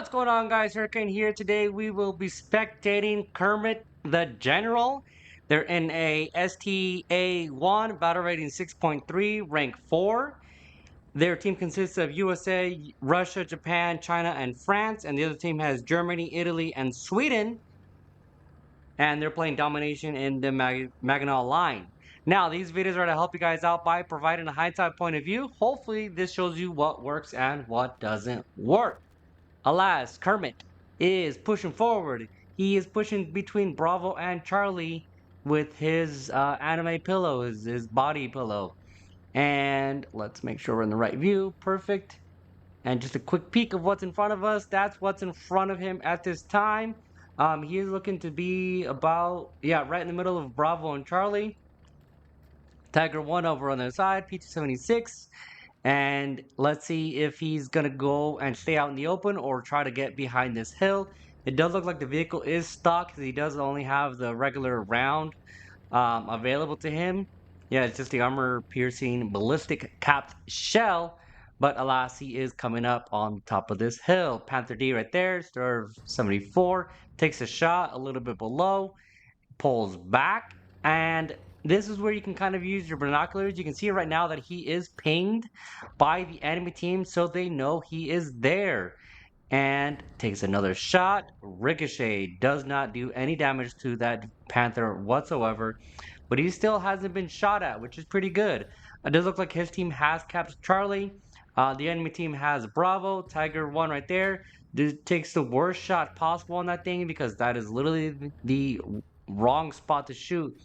What's going on, guys? Hurricane here. Today we will be spectating Kermit the General. They're in a STA1, battle rating 6.3, rank 4. Their team consists of USA, Russia, Japan, China, and France. And the other team has Germany, Italy, and Sweden. And they're playing domination in the Maginot Line. Now, these videos are to help you guys out by providing a hindsight point of view. Hopefully, this shows you what works and what doesn't work. Alas, Kermit is pushing forward. He is pushing between Bravo and Charlie with his anime pillow, his body pillow. And let's make sure we're in the right view. Perfect. And just a quick peek of what's in front of us. That's what's in front of him at this time. He is looking to be about, right in the middle of Bravo and Charlie. Tiger 1 over on the side, P276. And let's see if he's going to go and stay out in the open or try to get behind this hill. It does look like the vehicle is stock because he does only have the regular round available to him. Yeah, it's just the armor-piercing ballistic capped shell. But alas, he is coming up on top of this hill. Panther D right there, star 74, takes a shot a little bit below, pulls back, and this is where you can kind of use your binoculars. You can see right now that he is pinged by the enemy team, so they know he is there. And takes another shot. Ricochet does not do any damage to that Panther whatsoever, but he still hasn't been shot at, which is pretty good. It does look like his team has captured Charlie. The enemy team has Bravo, Tiger 1 right there. This takes the worst shot possible on that thing because that is literally the wrong spot to shoot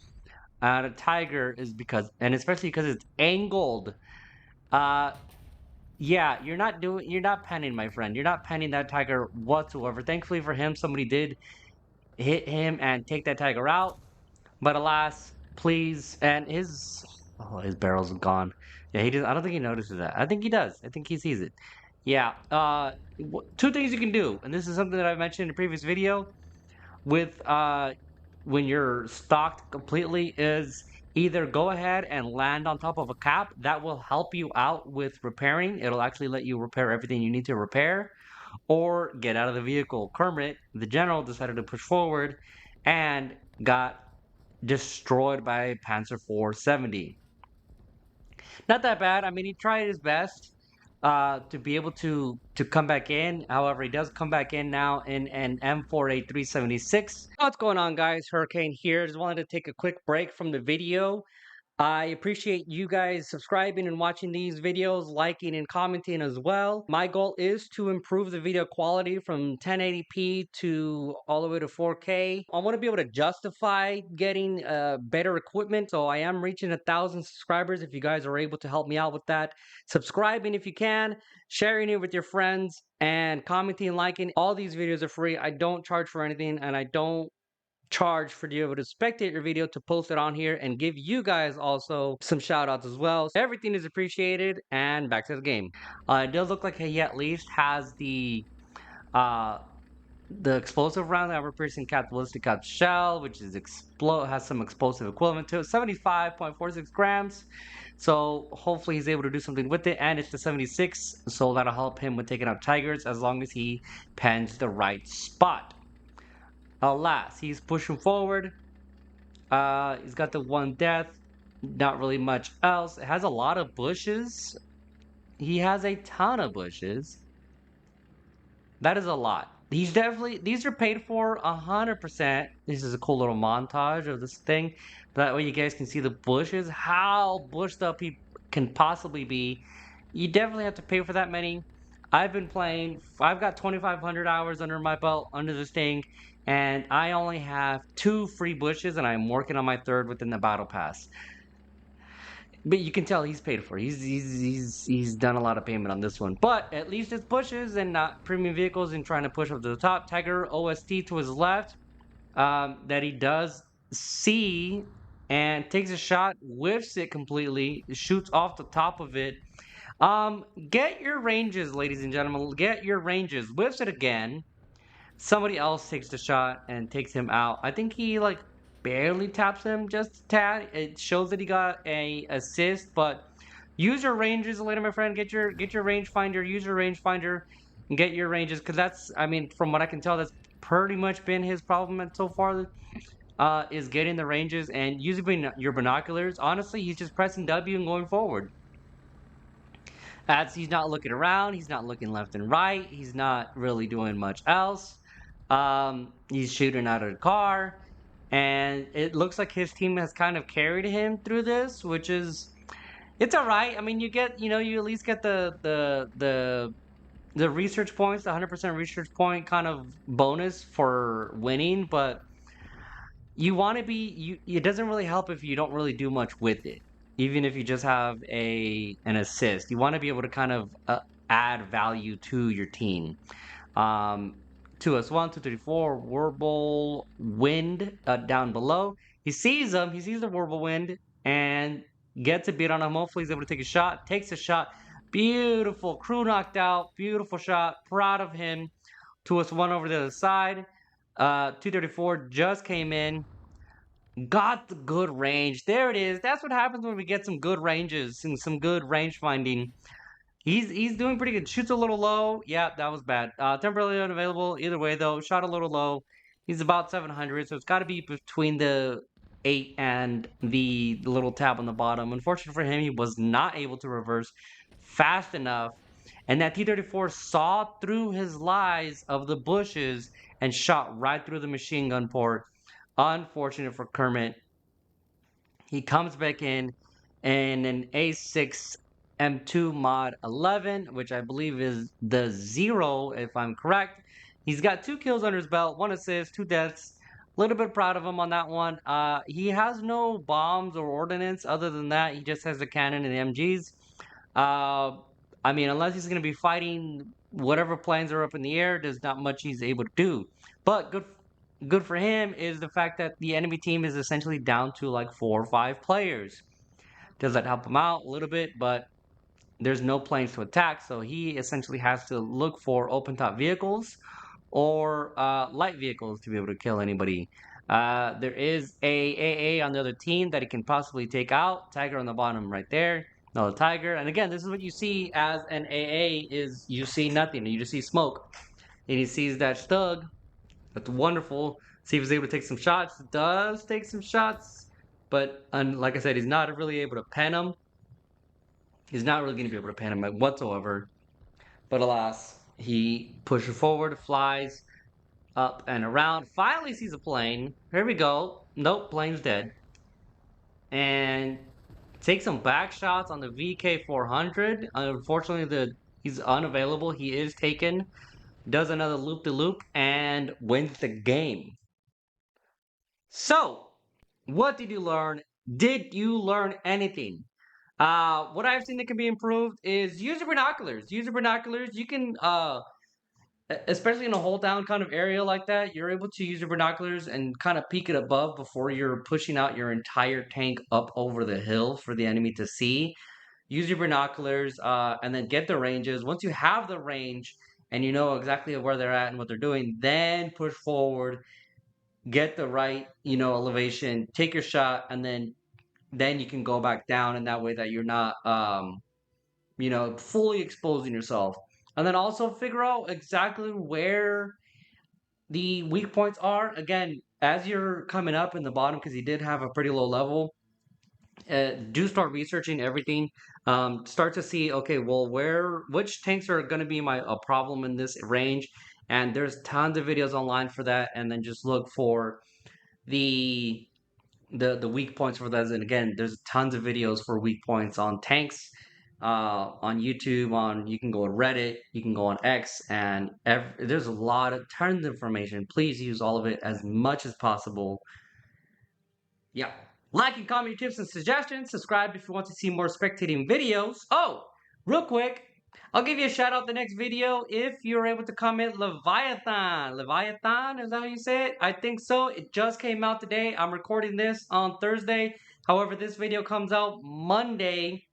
at a Tiger, is because, and especially because it's angled. Uh, yeah, you're not penning, my friend. You're not penning that Tiger whatsoever. Thankfully for him, somebody did hit him and take that Tiger out. But alas, please, and his barrel's gone. Yeah, he does. I don't think he notices that. I think he does. I think he sees it. Yeah. Two things you can do, and this is something that I mentioned in a previous video with when you're stocked completely, is either go ahead and land on top of a cap. That will help you out with repairing. It'll actually let you repair everything you need to repair, or get out of the vehicle. Kermit, the general, decided to push forward and got destroyed by Panzer 470. Not that bad. I mean, he tried his best to be able to come back in. However, he does come back in now in an M4A376. What's going on, guys? Hurricane here. Just wanted to take a quick break from the video. I appreciate you guys subscribing and watching these videos, liking and commenting as well. My goal is to improve the video quality from 1080p to all the way to 4K. I want to be able to justify getting better equipment, so I am reaching 1,000 subscribers. If you guys are able to help me out with that, subscribing if you can, sharing it with your friends, and commenting and liking. All these videos are free. I don't charge for anything, and I don't charge for you able to spectate your video to post it on here and give you guys also some shout outs as well. So everything is appreciated. And back to the game. It does look like he at least has uh the explosive round, that piercing capped ballistic capped shell, which is has some explosive equivalent to it, 75.46 grams. So hopefully he's able to do something with it, and it's the 76, so that'll help him with taking out tigers as long as he pens the right spot. Alas, he's pushing forward. He's got the one death. Not really much else. It has a lot of bushes. He has a ton of bushes. That is a lot. He's definitely, these are paid for 100%. This is a cool little montage of this thing. That way you guys can see the bushes, how bushed up he can possibly be. You definitely have to pay for that many. I've been playing, I've got 2,500 hours under my belt under this thing, and I only have 2 free bushes, and I'm working on my 3rd within the battle pass. But you can tell he's paid for. He's done a lot of payment on this one. But at least it's bushes and not premium vehicles and trying to push up to the top. Tiger OST to his left, that he does see and takes a shot, whiffs it completely, shoots off the top of it. Get your ranges, ladies and gentlemen. Get your ranges. Whiffs it again. Somebody else takes the shot and takes him out. I think he like barely taps him just a tad. It shows that he got a assist, but use your ranges later, my friend. Get your rangefinder. Use your rangefinder. get your ranges, because that's, I mean, from what I can tell, that's pretty much been his problem so far. Is getting the ranges and using your binoculars. Honestly, he's just pressing W and going forward. As he's not looking around, he's not looking left and right, he's not really doing much else. He's shooting out of the car, and it looks like his team has kind of carried him through this, which is it's all right. I mean, you at least get the research points, the 100% research point kind of bonus for winning, but you want to be it doesn't really help if you don't really do much with it, even if you just have an assist. You want to be able to kind of add value to your team. um 2s1 234 Warble Wind down below. He sees the Warble Wind and gets a beat on him. Hopefully he's able to take a shot, takes a shot. Beautiful crew knocked out, beautiful shot, proud of him. 2s1 over the other side. 234 just came in, got the good range. There it is. That's what happens when we get some good ranges and some good range finding. He's doing pretty good. Shoots a little low. Yeah, that was bad. Temporarily unavailable. Either way, though, shot a little low. He's about 700, so it's got to be between the 8 and the little tab on the bottom. Unfortunately for him, he was not able to reverse fast enough. And that T-34 saw through his lies of the bushes and shot right through the machine gun port. Unfortunate for Kermit. He comes back in an A6 M2 mod 11, which I believe is the 0, if I'm correct. He's got 2 kills under his belt, 1 assist, 2 deaths. A little bit proud of him on that one. He has no bombs or ordnance. Other than that, he just has the cannon and the MGs. I mean, unless he's going to be fighting whatever planes are up in the air, there's not much he's able to do. But good for him is the fact that the enemy team is essentially down to like 4 or 5 players. Does that help him out a little bit? But there's no planes to attack, so he essentially has to look for open top vehicles or light vehicles to be able to kill anybody. There is a AA on the other team that he can possibly take out. Tiger on the bottom right there. Another Tiger. And again, this is what you see as an AA is you see nothing. You just see smoke. And he sees that Stug. That's wonderful. See if he's able to take some shots. Does take some shots. But like I said, he's not really able to pen him. He's not really going to be able to pen him whatsoever. But alas, he pushes forward, flies up and around. Finally sees a plane. Here we go. Nope, plane's dead. And takes some back shots on the VK400. Unfortunately, he's unavailable. He is taken. Does another loop-de-loop and wins the game. So, what did you learn? Did you learn anything? What I've seen that can be improved is use your binoculars. Use your binoculars. You can, especially in a hold down kind of area like that, you're able to use your binoculars and kind of peek it above before you're pushing out your entire tank up over the hill for the enemy to see. Use your binoculars, and then get the ranges. Once you have the range and you know exactly where they're at and what they're doing, then push forward, get the right, elevation, take your shot, and then you can go back down, and that way that you're not fully exposing yourself. And then also figure out exactly where the weak points are. Again, as you're coming up in the bottom, because he did have a pretty low level, do start researching everything. Start to see, okay, well, which tanks are going to be a problem in this range, and there's tons of videos online for that. And then just look for the the weak points for those. And again, there's tons of videos for weak points on tanks, on YouTube. You can go on Reddit, you can go on X, and there's a lot of tons of information. Please use all of it as much as possible. Yeah. Like and comment your tips and suggestions. Subscribe if you want to see more spectating videos. Oh, real quick, I'll give you a shout out the next video if you're able to comment Leviathan. Leviathan, is that how you say it? I think so. It just came out today. I'm recording this on Thursday. However, this video comes out Monday.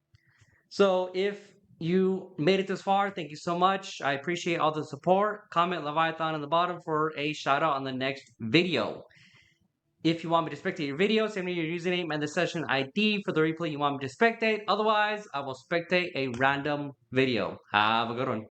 So if you made it this far, thank you so much. I appreciate all the support. Comment Leviathan on the bottom for a shout out on the next video. If you want me to spectate your video, send me your username and the session ID for the replay you want me to spectate. Otherwise, I will spectate a random video. Have a good one.